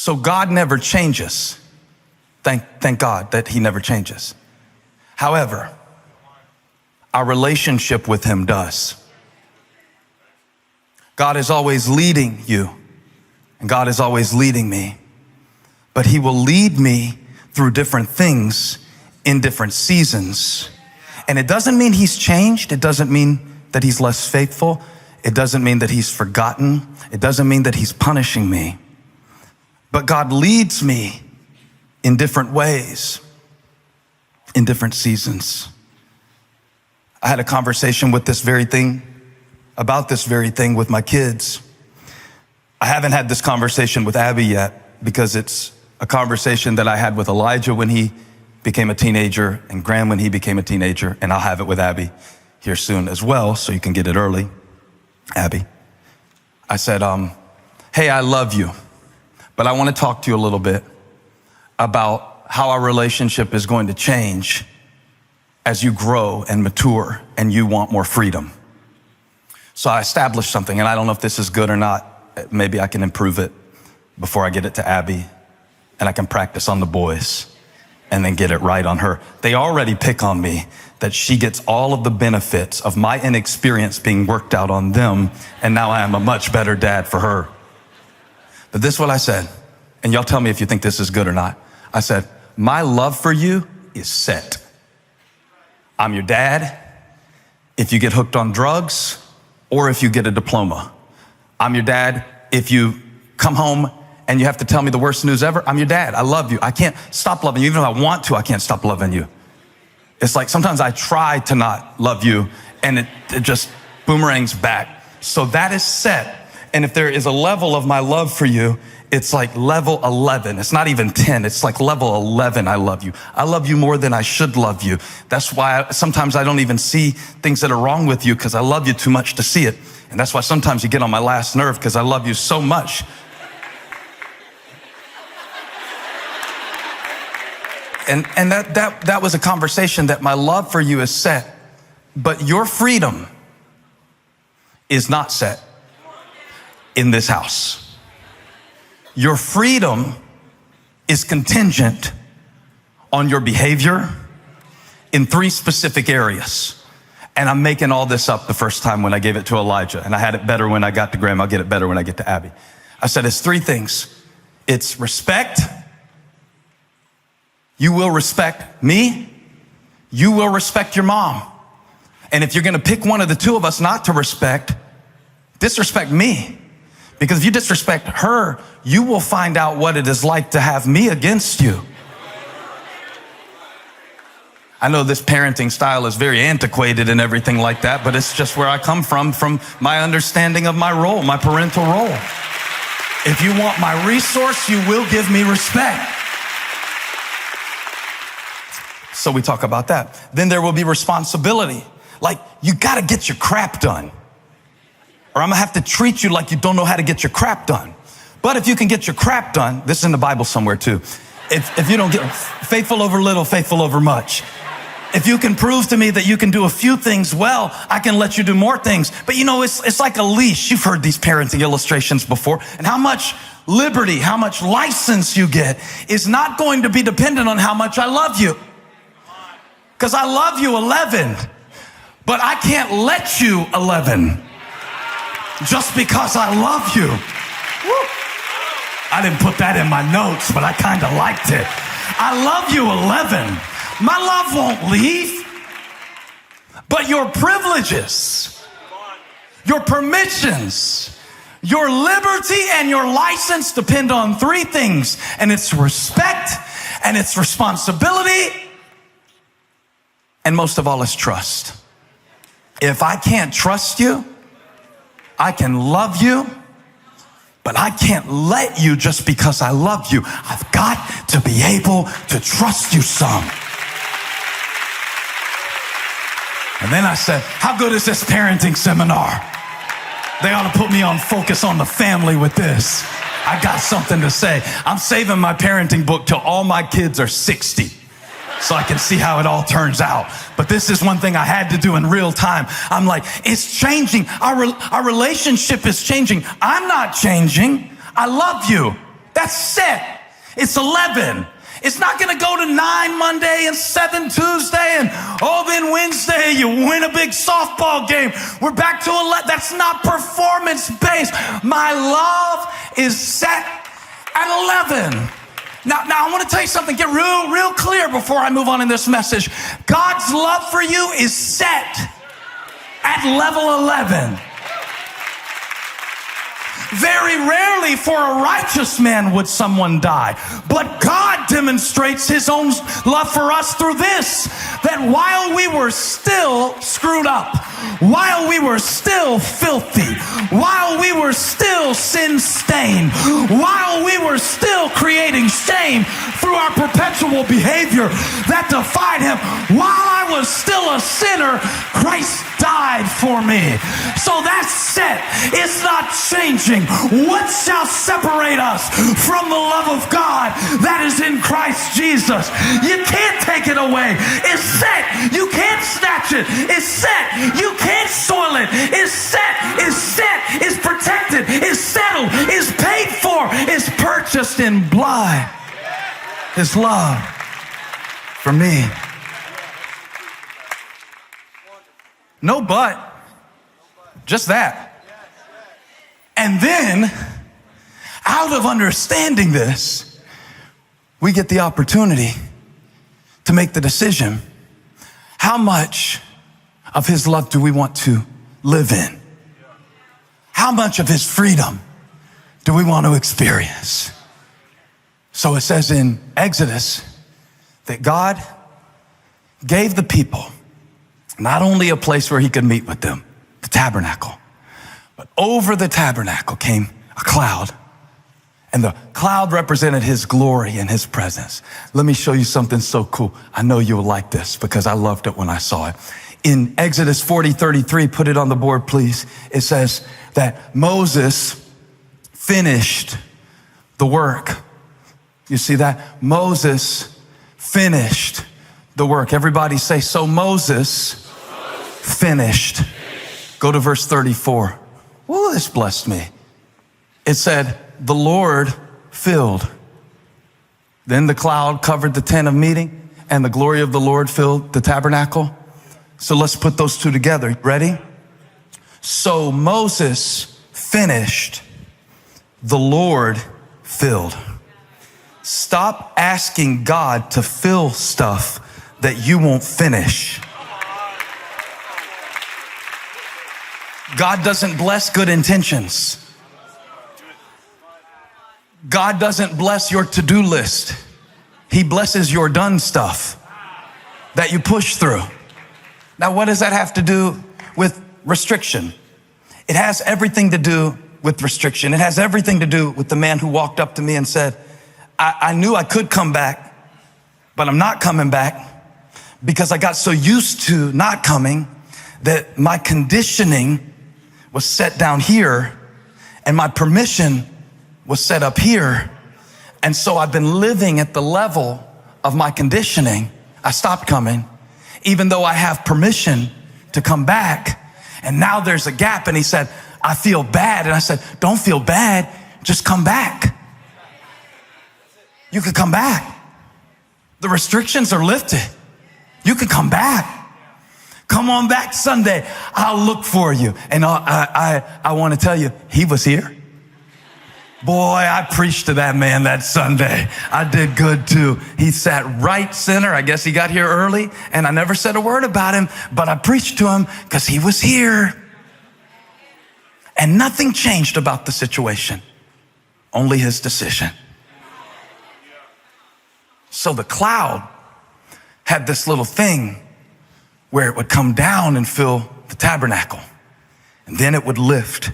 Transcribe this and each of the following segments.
So God never changes. Thank God that he never changes. However, our relationship with him does. God is always leading you, and God is always leading me, but he will lead me through different things in different seasons. And it doesn't mean he's changed. It doesn't mean that he's less faithful. It doesn't mean that he's forgotten. It doesn't mean that he's punishing me. But God leads me in different ways, in different seasons. I had a conversation about this very thing with my kids. I haven't had this conversation with Abbey yet because it's a conversation that I had with Elijah when he became a teenager and Graham when he became a teenager, and I'll have it with Abbey here soon as well, so you can get it early. Abbey, I said, hey, I love you, but I want to talk to you a little bit about how our relationship is going to change as you grow and mature and you want more freedom. So I established something, and I don't know if this is good or not. Maybe I can improve it before I get it to Abbey, and I can practice on the boys and then get it right on her. They already pick on me that she gets all of the benefits of my inexperience being worked out on them, and now I am a much better dad for her. But this is what I said, and y'all tell me if you think this is good or not. I said, my love for you is set. I'm your dad if you get hooked on drugs or if you get a diploma. I'm your dad if you come home and you have to tell me the worst news ever. I'm your dad. I love you. I can't stop loving you. Even if I want to, I can't stop loving you. It's like sometimes I try to not love you and it just boomerangs back. So that is set. And if there is a level of my love for you, it's like level 11. It's not even 10. It's like level 11. I love you. I love you more than I should love you. That's why sometimes I don't even see things that are wrong with you because I love you too much to see it. And that's why sometimes you get on my last nerve because I love you so much. And that was a conversation that my love for you is set, but your freedom is not set in this house. Your freedom is contingent on your behavior in 3 specific areas. And I'm making all this up the first time when I gave it to Elijah, and I had it better when I got to Graham. I'll get it better when I get to Abbey. I said it's 3 things. It's respect. You will respect me. You will respect your mom. And if you're going to pick one of the 2 of us not to respect, disrespect me. Because if you disrespect her, you will find out what it is like to have me against you. I know this parenting style is very antiquated and everything like that, but it's just where I come from my understanding of my role, my parental role. If you want my resource, you will give me respect. So we talk about that. Then there will be responsibility. Like, you got to get your crap done, or I'm going to have to treat you like you don't know how to get your crap done. But if you can get your crap done, this is in the Bible somewhere too. If you don't get faithful over little, faithful over much. If you can prove to me that you can do a few things well, I can let you do more things. But you know, it's like a leash. You've heard these parenting illustrations before. And how much liberty, how much license you get is not going to be dependent on how much I love you. Because I love you 11, but I can't let you 11 just because I love you. Woo. I didn't put that in my notes, but I kind of liked it. I love you 11. My love won't leave, but your privileges, your permissions, your liberty, and your license depend on 3 things, and it's respect, and it's responsibility, and most of all, it's trust. If I can't trust you, I can love you, but I can't let you just because I love you. I've got to be able to trust you some. And then I said, how good is this parenting seminar? They ought to put me on Focus on the Family with this. I got something to say. I'm saving my parenting book till all my kids are 60 so I can see how it all turns out. But this is one thing I had to do in real time. I'm like, it's changing. Our relationship is changing. I'm not changing. I love you. That's set. It's 11. It's not going to go to 9 Monday and 7 Tuesday and then Wednesday you win a big softball game. We're back to 11. That's not performance-based. My love is set at 11. Now I want to tell you something. Get real clear before I move on in this message. God's love for you is set at level 11. Very rarely for a righteous man would someone die. But God demonstrates his own love for us through this, that while we were still screwed up, while we were still filthy, while we were still sin-stained, while we were still creating shame through our perpetual behavior that defied him, while I was still a sinner, Christ died for me. So that's set. It's not changing. What shall separate us from the love of God that is in Christ Jesus? You can't take it away. It's set. You can't snatch it. It's set. You can't soil it. It's set. It's set. It's protected. It's settled. It's paid for. It's purchased in blood. His love for me. No but. Just that. And then, out of understanding this, we get the opportunity to make the decision. How much of his love do we want to live in? How much of his freedom do we want to experience? So it says in Exodus that God gave the people not only a place where he could meet with them, the tabernacle, but over the tabernacle came a cloud, and the cloud represented his glory and his presence. Let me show you something so cool. I know you'll like this because I loved it when I saw it. In Exodus 40:33, put it on the board, please. It says that Moses finished the work. You see that? Moses finished the work. Everybody say, so Moses finished. Go to verse 34. Well, this blessed me. It said, the Lord filled. Then the cloud covered the tent of meeting, and the glory of the Lord filled the tabernacle. So let's put those two together. Ready? So Moses finished, the Lord filled. Stop asking God to fill stuff that you won't finish. God doesn't bless good intentions. God doesn't bless your to-do list. He blesses your done stuff that you push through. Now, what does that have to do with restriction? It has everything to do with restriction. It has everything to do with the man who walked up to me and said, I knew I could come back, but I'm not coming back because I got so used to not coming that my conditioning was set down here and my permission was set up here. And so I've been living at the level of my conditioning. I stopped coming, even though I have permission to come back. And now there's a gap. And he said, I feel bad. And I said, don't feel bad. Just come back. You could come back. The restrictions are lifted. You can come back. Come on back Sunday. I'll look for you. And I want to tell you, he was here. Boy, I preached to that man that Sunday. I did good too. He sat right center. I guess he got here early, and I never said a word about him, but I preached to him because he was here. And nothing changed about the situation, only his decision. So the cloud had this little thing where it would come down and fill the tabernacle, and then it would lift.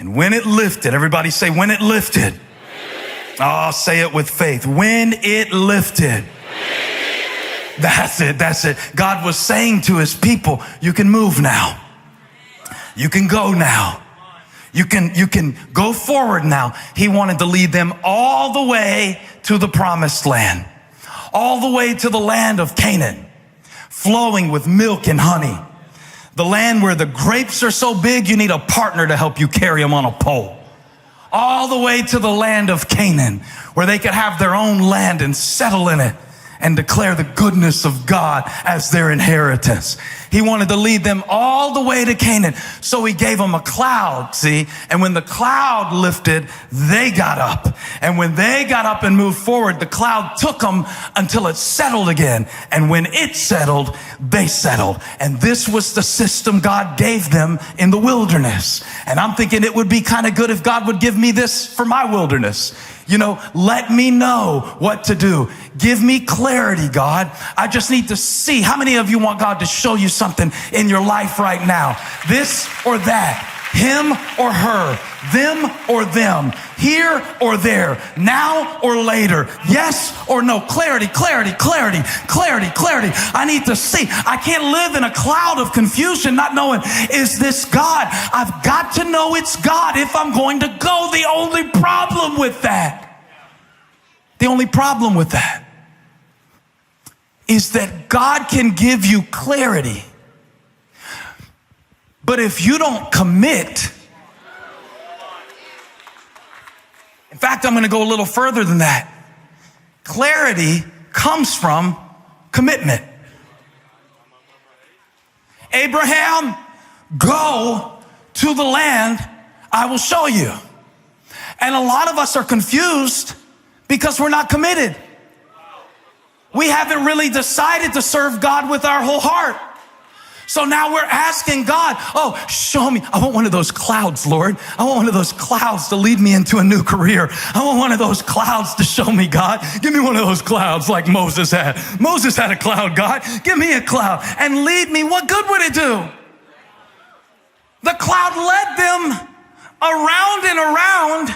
And when it lifted, everybody say, when it lifted. Oh, say it with faith. When it lifted. That's it. That's it. God was saying to his people, you can move now. You can go now. You can go forward now. He wanted to lead them all the way to the promised land, all the way to the land of Canaan, flowing with milk and honey. The land where the grapes are so big, you need a partner to help you carry them on a pole. all the way to the land of Canaan, where they could have their own land and settle in it and declare the goodness of God as their inheritance. He wanted to lead them all the way to Canaan. So he gave them a cloud, see? And when the cloud lifted, they got up. And when they got up and moved forward, the cloud took them until it settled again. And when it settled, they settled. And this was the system God gave them in the wilderness. And I'm thinking it would be kind of good if God would give me this for my wilderness. You know, let me know what to do. Give me clarity, God. I just need to see. How many of you want God to show you something in your life right now? This or that. Him or her. Them or them. Here or there. Now or later. Yes or no. Clarity, clarity, clarity, clarity, clarity. I need to see. I can't live in a cloud of confusion not knowing, is this God? I've got to know it's God if I'm going to go. The only problem with that is that God can give you clarity. But if you don't commit, in fact, I'm going to go a little further than that. Clarity comes from commitment. Abraham, go to the land I will show you. And a lot of us are confused because we're not committed. We haven't really decided to serve God with our whole heart. So now we're asking God, oh, show me. I want one of those clouds, Lord. I want one of those clouds to lead me into a new career. I want one of those clouds to show me, God. Give me one of those clouds like Moses had. Moses had a cloud, God. Give me a cloud and lead me. What good would it do? The cloud led them around and around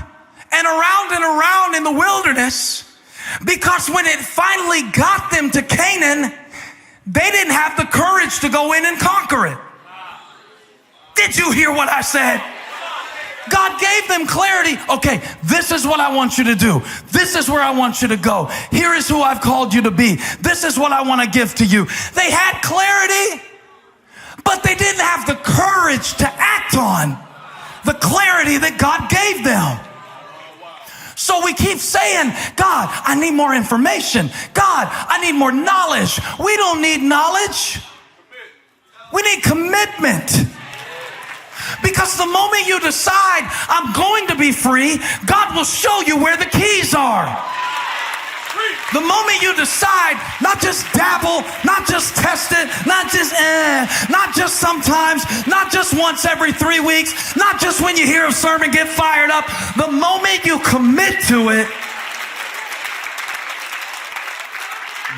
and around and around in the wilderness, because when it finally got them to Canaan, they didn't have the courage to go in and conquer it. Did you hear what I said? God gave them clarity. Okay, this is what I want you to do. This is where I want you to go. Here is who I've called you to be. This is what I want to give to you. They had clarity, but they didn't have the courage to act on the clarity that God gave them. So we keep saying, God, I need more information. God, I need more knowledge. We don't need knowledge. We need commitment. Because the moment you decide, I'm going to be free, God will show you where the keys are. The moment you decide, not just dabble, not just test it, not just sometimes, not just once every 3 weeks, not just when you hear a sermon get fired up. The moment you commit to it,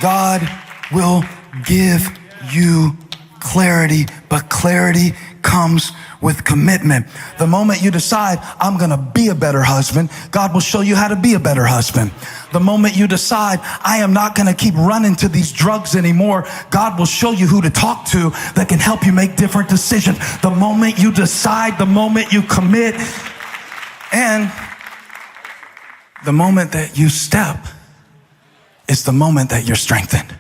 God will give you clarity, but clarity comes with commitment. The moment you decide, I'm going to be a better husband, God will show you how to be a better husband. The moment you decide, I am not going to keep running to these drugs anymore, God will show you who to talk to that can help you make different decisions. The moment you decide, the moment you commit, and the moment that you step is the moment that you're strengthened.